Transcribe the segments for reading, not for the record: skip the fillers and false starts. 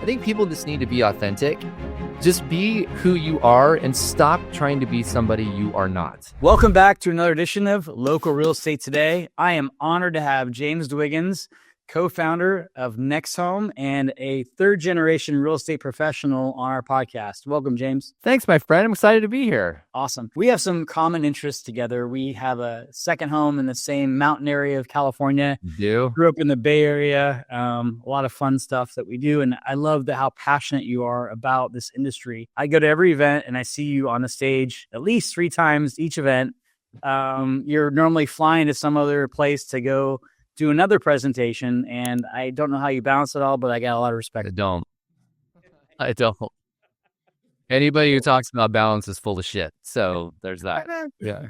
I think people just need to be authentic. Just be who you are and stop trying to be somebody you are not. Welcome back to another edition of Local Real Estate Today. I am honored to have James Dwiggins, co-founder of NextHome and a third-generation real estate professional on our podcast. Welcome, James. Thanks, my friend. I'm excited to be here. Awesome. We have some common interests together. We have a second home in the same mountain area of California. You do? Grew up in the Bay Area. A lot of fun stuff that we do. And I love how passionate you are about this industry. I go to every event and I see you on the stage at least 3 times each event. You're normally flying to some other place to go do another presentation, and I don't know how you balance it all, but I got a lot of respect. I don't. Anybody who talks about balance is full of shit. So there's that. Yeah.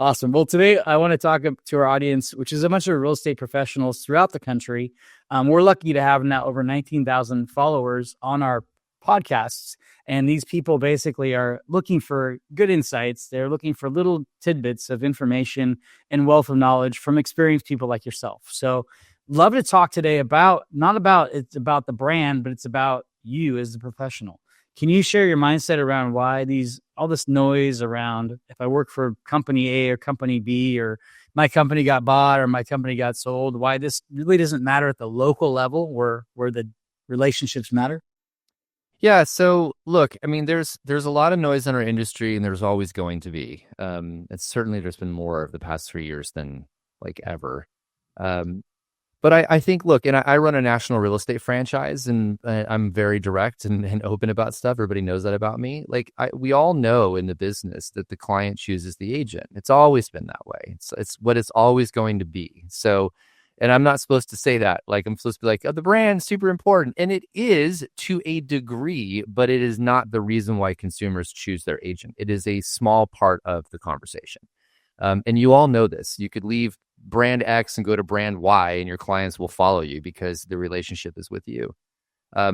Awesome. Well, today I want to talk to our audience, which is a bunch of real estate professionals throughout the country. We're lucky to have now over 19,000 followers on our podcasts. And these people basically are looking for good insights. They're looking for little tidbits of information and wealth of knowledge from experienced people like yourself. So love to talk today about it's about the brand, but it's about you as the professional. Can you share your mindset around why all this noise around if I work for company A or company B or my company got bought or my company got sold, why this really doesn't matter at the local level where the relationships matter? Yeah. So look, I mean, there's a lot of noise in our industry, and there's always going to be. It's certainly there's been more of the past 3 years than like ever. But I think, look, and I run a national real estate franchise, and I'm very direct and open about stuff. Everybody knows that about me. Like we all know in the business that the client chooses the agent. It's always been that way. It's what it's always going to be. So. And I'm not supposed to say that. Like I'm supposed to be like, oh, the brand's super important. And it is to a degree, but it is not the reason why consumers choose their agent. It is a small part of the conversation. And you all know this. You could leave brand X and go to brand Y, and your clients will follow you because the relationship is with you. I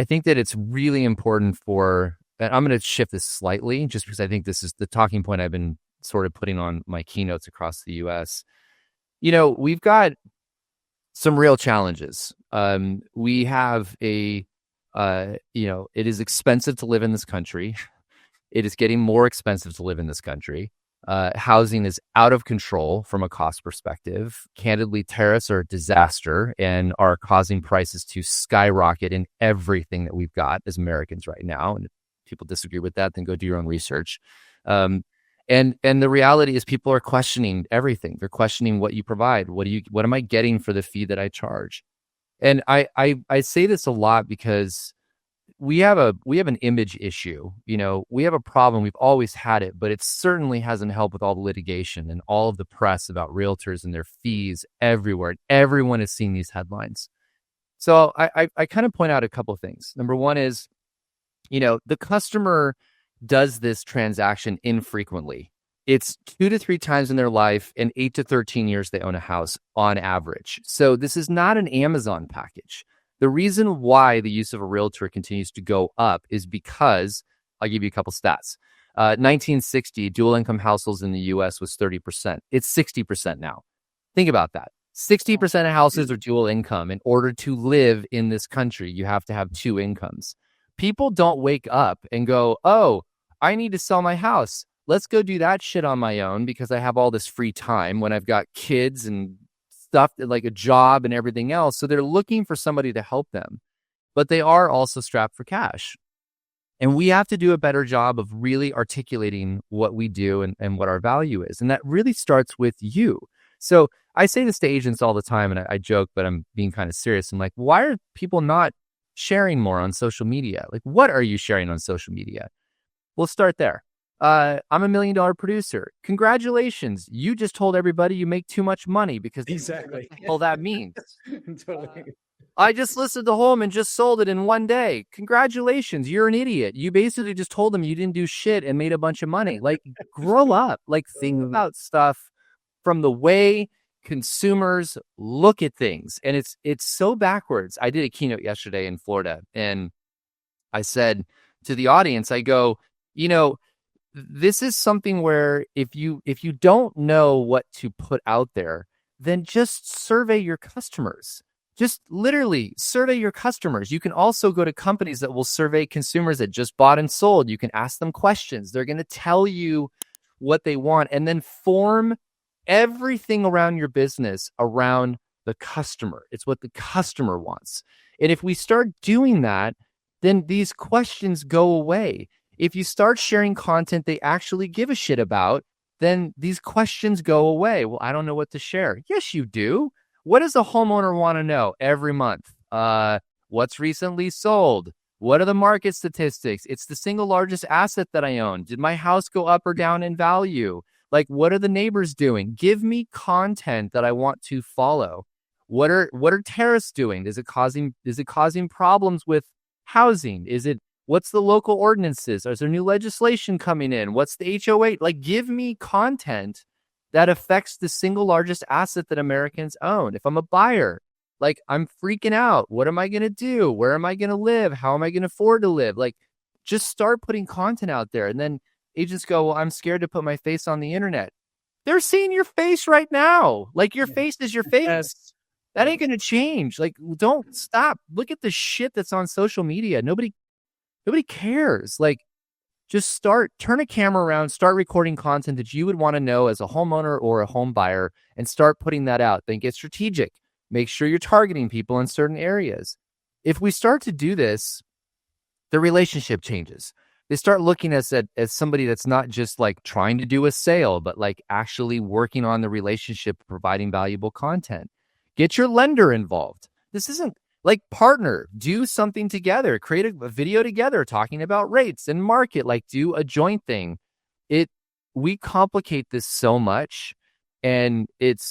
think that it's really important and I'm going to shift this slightly just because I think this is the talking point I've been sort of putting on my keynotes across the US. We've got some real challenges. We have it is expensive to live in this country. It is getting more expensive to live in this country. Housing is out of control from a cost perspective. Candidly, tariffs are a disaster and are causing prices to skyrocket in everything that we've got as Americans right now. And if people disagree with that, then go do your own research. And the reality is people are questioning everything. They're questioning what you provide. What am I getting for the fee that I charge? And I say this a lot because we have an image issue. We have a problem. We've always had it, but it certainly hasn't helped with all the litigation and all of the press about realtors and their fees everywhere. Everyone has seen these headlines. So I kind of point out a couple of things. Number one is, the customer does this transaction infrequently. It's 2 to 3 times in their life, and 8 to 13 years they own a house on average. So this is not an Amazon package. The reason why the use of a realtor continues to go up is because, I'll give you a couple stats. 1960, dual income households in the US was 30%. It's 60% now. Think about that. 60% of houses are dual income. In order to live in this country, you have to have 2 incomes. People don't wake up and go, oh, I need to sell my house. Let's go do that shit on my own because I have all this free time when I've got kids and stuff like a job and everything else. So they're looking for somebody to help them, but they are also strapped for cash. And we have to do a better job of really articulating what we do and what our value is. And that really starts with you. So I say this to agents all the time, and I joke, but I'm being kind of serious. I'm like, why are people not sharing more on social media? Like, what are you sharing on social media? We'll start there. I'm a $1 million producer. Congratulations. You just told everybody you make too much money because exactly what the hell that means. Totally. I just listed the home and just sold it in one day. Congratulations. You're an idiot. You basically just told them you didn't do shit and made a bunch of money. Like, grow up. Like, think about stuff from the way consumers look at things. And it's so backwards. I did a keynote yesterday in Florida, and I said to the audience, I go, this is something where if you don't know what to put out there, then just survey your customers. Just literally survey your customers. You can also go to companies that will survey consumers that just bought and sold. You can ask them questions. They're going to tell you what they want, and then form everything around your business around the customer. It's what the customer wants. And if we start doing that, then these questions go away. If you start sharing content they actually give a shit about, then these questions go away. Well, I don't know what to share. Yes, you do. What does a homeowner want to know every month? What's recently sold? What are the market statistics? It's the single largest asset that I own. Did my house go up or down in value? Like, what are the neighbors doing? Give me content that I want to follow. What are tariffs doing? Is it causing problems with housing? What's the local ordinances? Is there new legislation coming in? What's the HOA? Like, give me content that affects the single largest asset that Americans own. If I'm a buyer, like, I'm freaking out. What am I going to do? Where am I going to live? How am I going to afford to live? Like, just start putting content out there. And then agents go, well, I'm scared to put my face on the internet. They're seeing your face right now. Like, your face is your face. Yes. That ain't going to change. Like, don't stop. Look at the shit that's on social media. Nobody cares. Like, just turn a camera around, start recording content that you would want to know as a homeowner or a home buyer, and start putting that out. Then get strategic. Make sure you're targeting people in certain areas. If we start to do this, the relationship changes. They start looking at us as somebody that's not just like trying to do a sale, but like actually working on the relationship, providing valuable content. Get your lender involved. This isn't like partner, do something together, create a video together talking about rates and market, like do a joint thing. We complicate this so much, and it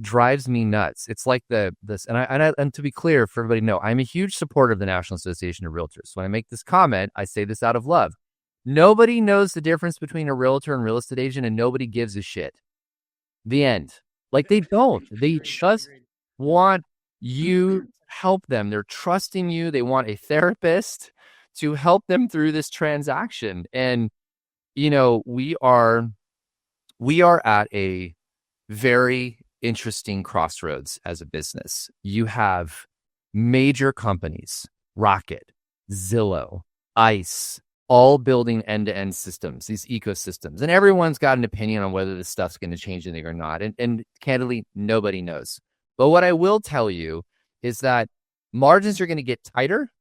drives me nuts. It's like and to be clear for everybody, know I'm a huge supporter of the National Association of Realtors. When I make this comment, I say this out of love. Nobody knows the difference between a realtor and real estate agent, and nobody gives a shit. The end. Like, they don't. They just want you help them. They're trusting you. They want a therapist to help them through this transaction. And, we are at a very interesting crossroads as a business. You have major companies, Rocket, Zillow, ICE, all building end-to-end systems, these ecosystems. And everyone's got an opinion on whether this stuff's going to change anything or not. And candidly, nobody knows. But what I will tell you is that margins are going to get tighter.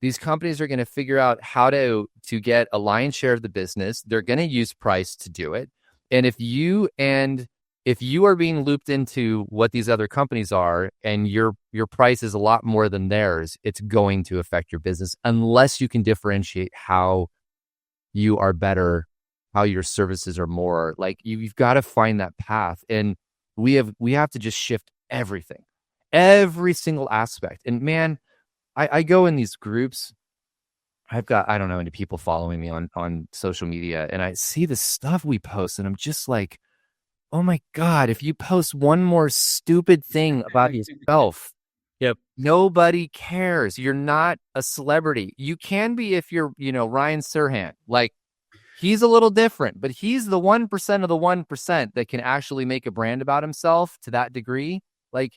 These companies are going to figure out how to get a lion's share of the business. They're going to use price to do it. And if you are being looped into what these other companies are, and your price is a lot more than theirs, it's going to affect your business unless you can differentiate how you are better, how your services are more. Like, you've got to find that path. And we have to just shift everything, every single aspect. And man, I go in these groups. I've got, I don't know, any people following me on social media, and I see the stuff we post, and I'm just like, oh my God, if you post one more stupid thing about yourself, Yep. Nobody cares. You're not a celebrity. You can be if you're, Ryan Serhant. Like, he's a little different, but he's the 1% of the 1% that can actually make a brand about himself to that degree. Like,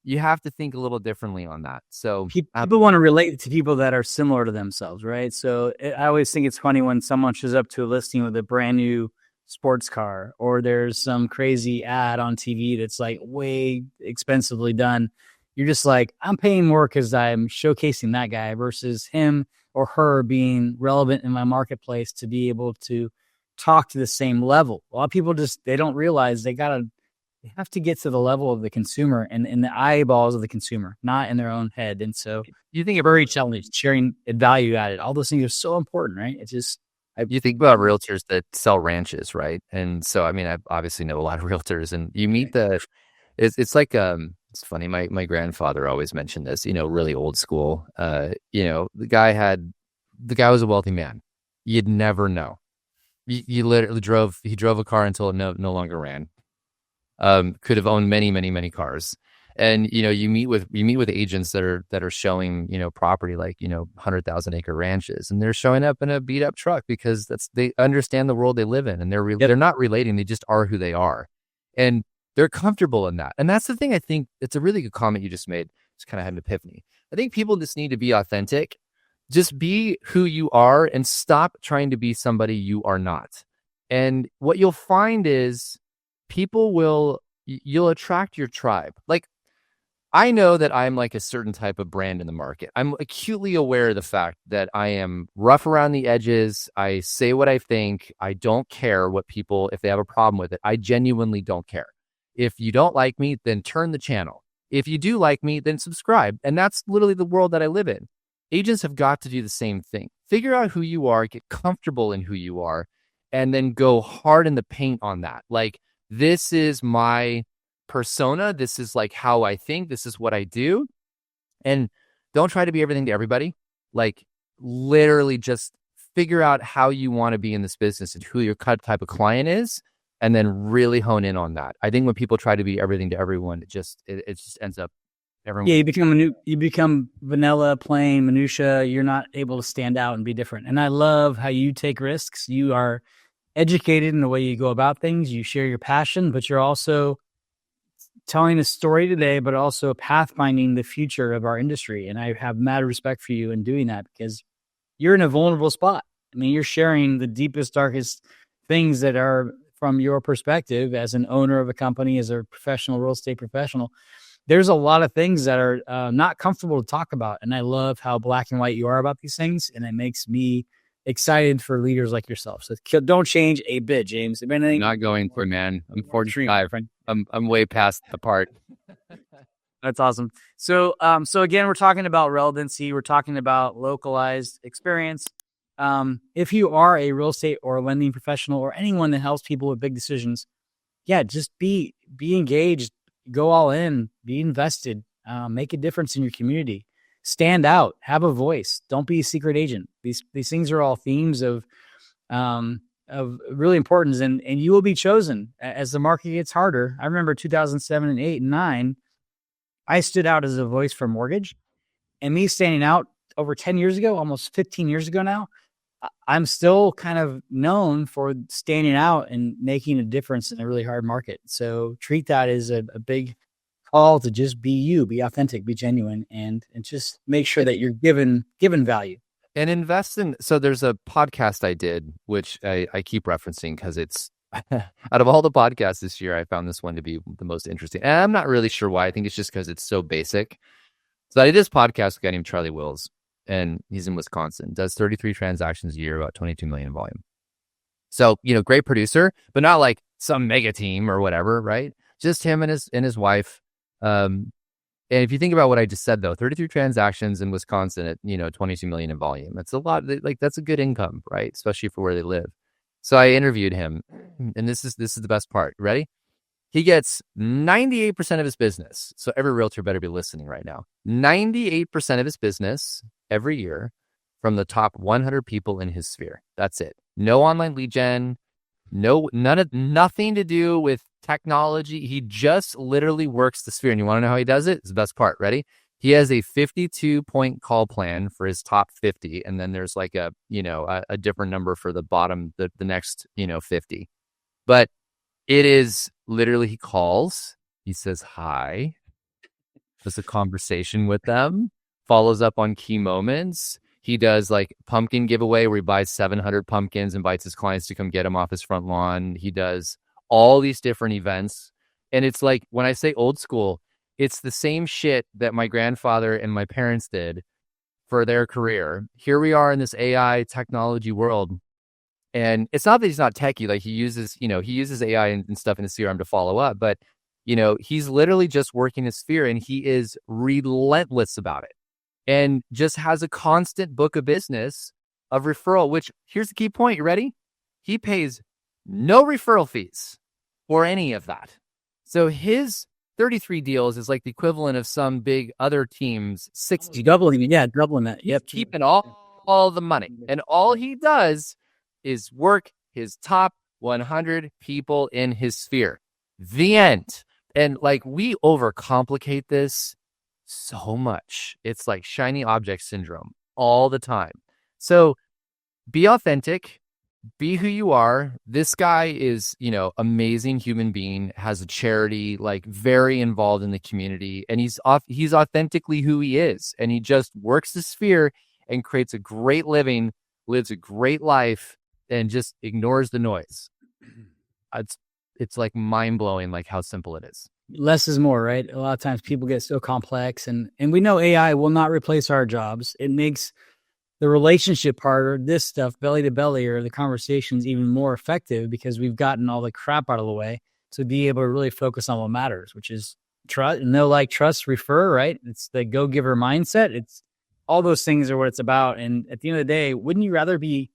you have to think a little differently on that. So people want to relate to people that are similar to themselves, right? So I always think it's funny when someone shows up to a listing with a brand new sports car, or there's some crazy ad on TV that's like way expensively done. You're just like, I'm paying more because I'm showcasing that guy versus him or her being relevant in my marketplace to be able to talk to the same level. A lot of people they don't realize they have to get to the level of the consumer and in the eyeballs of the consumer, not in their own head. And so you think of very challenging, sharing value added. All those things are so important, right? It's just, you think about realtors that sell ranches, right? And so, I mean, I obviously know a lot of realtors, and you meet it's like, it's funny. My grandfather always mentioned this, really old school. The guy was a wealthy man. You'd never know. You literally he drove a car until it no longer ran. Could have owned many, many, many cars. And, you meet with agents that are showing, property like, 100,000 acre ranches, and they're showing up in a beat up truck because they understand the world they live in, and they're not relating. They just are who they are. And they're comfortable in that. And that's the thing. I think it's a really good comment you just made. just kind of had an epiphany. I think people just need to be authentic. Just be who you are and stop trying to be somebody you are not. And what you'll find is you'll attract your tribe. Like, I know that I'm like a certain type of brand in the market. I'm acutely aware of the fact that I am rough around the edges. I say what I think. I don't care what people, if they have a problem with it. I genuinely don't care. If you don't like me, then turn the channel. If you do like me, then subscribe. And that's literally the world that I live in. Agents have got to do the same thing. Figure out who you are, get comfortable in who you are, and then go hard in the paint on that. Like, this is my persona. This is like how I think. This is what I do. And don't try to be everything to everybody. Like, literally just figure out how you want to be in this business and who your type of client is, and then really hone in on that. I think when people try to be everything to everyone, it just ends up everyone. Yeah, you become vanilla, plain, minutia. You're not able to stand out and be different. And I love how you take risks. You are educated in the way you go about things. You share your passion, but you're also telling a story today, but also pathfinding the future of our industry. And I have mad respect for you in doing that, because you're in a vulnerable spot. I mean, you're sharing the deepest, darkest things that are from your perspective as an owner of a company, as a professional real estate professional. There's a lot of things that are not comfortable to talk about. And I love how black and white you are about these things. And it makes me excited for leaders like yourself. So don't change a bit, James. If anything, Not going for, man. I'm 45. I'm way past the part. That's awesome. So again, we're talking about relevancy. We're talking about localized experience. If you are a real estate or lending professional or anyone that helps people with big decisions, yeah, just be engaged, go all in, be invested, make a difference in your community, stand out, have a voice. Don't be a secret agent. These things are all themes of really importance, and you will be chosen as the market gets harder. I remember 2007 and 8 and 9, I stood out as a voice for mortgage, and me standing out over 10 years ago, almost 15 years ago now, I'm still kind of known for standing out and making a difference in a really hard market. So treat that as a big call to just be you, be authentic, be genuine, and just make sure that you're given value. And invest in, so there's a podcast I did, which I keep referencing because it's, out of all the podcasts this year, I found this one to be the most interesting. And I'm not really sure why. I think it's just because it's so basic. So I did this podcast with a guy named Charlie Wills, and he's in Wisconsin, does 33 transactions a year, about 22 million in volume. So, great producer, but not like some mega team or whatever, right? Just him and his wife. And if you think about what I just said, though, 33 transactions in Wisconsin at, 22 million in volume, that's a lot. Like, that's a good income, right? Especially for where they live. So I interviewed him, and this is the best part. Ready? He gets 98% of his business. So every realtor better be listening right now. 98% of his business every year from the top 100 people in his sphere. That's it. No online lead gen, nothing to do with technology. He just literally works the sphere. And you want to know how he does it? It's the best part. Ready? He has a 52-point call plan for his top 50. And then there's like a different number for the bottom, the next, 50. But it is literally, he calls, he says hi, does a conversation with them, follows up on key moments. He does like pumpkin giveaway where he buys 700 pumpkins, invites his clients to come get him off his front lawn. He does all these different events. And it's like, when I say old school, it's the same shit that my grandfather and my parents did for their career. Here we are in this AI technology world. And it's not that he's not techie, like he uses AI and stuff in his CRM to follow up, but he's literally just working his sphere, and he is relentless about it and just has a constant book of business of referral, which, here's the key point. You ready? He pays no referral fees for any of that. So his 33 deals is like the equivalent of some big other team's 60. Doubling that. Yep. Keeping all the money. And all he does is work his top 100 people in his sphere. The end. And like, we overcomplicate this so much. It's like shiny object syndrome all the time. So be authentic, be who you are. This guy is, amazing human being, has a charity, like very involved in the community, and he's authentically who he is, and he just works the sphere and creates a great living, lives a great life, and just ignores the noise. It's like mind-blowing, like how simple it is. Less is more, right? A lot of times people get so complex, and we know AI will not replace our jobs. It makes the relationship part, or this stuff, belly to belly, or the conversations even more effective because we've gotten all the crap out of the way to be able to really focus on what matters, which is trust, trust, refer, right? It's the go giver mindset. It's all those things are what it's about. And at the end of the day, wouldn't you rather be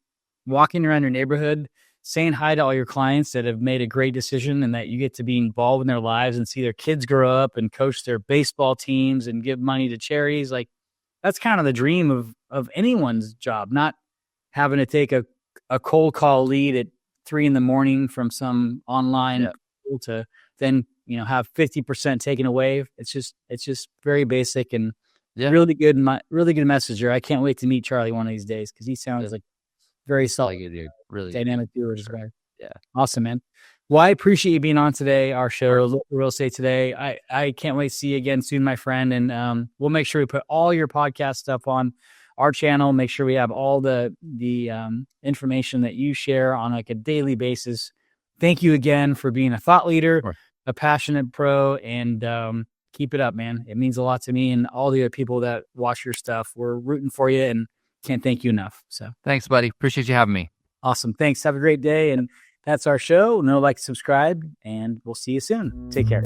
walking around your neighborhood, saying hi to all your clients that have made a great decision and that you get to be involved in their lives and see their kids grow up and coach their baseball teams and give money to charities? Like, that's kind of the dream of anyone's job, not having to take a cold call lead at 3 a.m. from some online tool to then, have 50% taken away. It's just very basic and really good messenger. I can't wait to meet Charlie one of these days because he sounds like very solid, really dynamic doer. Yeah. Awesome, man. Well, I appreciate you being on today, our show, Real Estate Today. I can't wait to see you again soon, my friend. And we'll make sure we put all your podcast stuff on our channel. Make sure we have all the information that you share on like a daily basis. Thank you again for being a thought leader, a passionate pro, and keep it up, man. It means a lot to me and all the other people that watch your stuff. We're rooting for you and can't thank you enough. So thanks, buddy. Appreciate you having me. Awesome. Thanks. Have a great day. And that's our show. Subscribe, and we'll see you soon. Take care.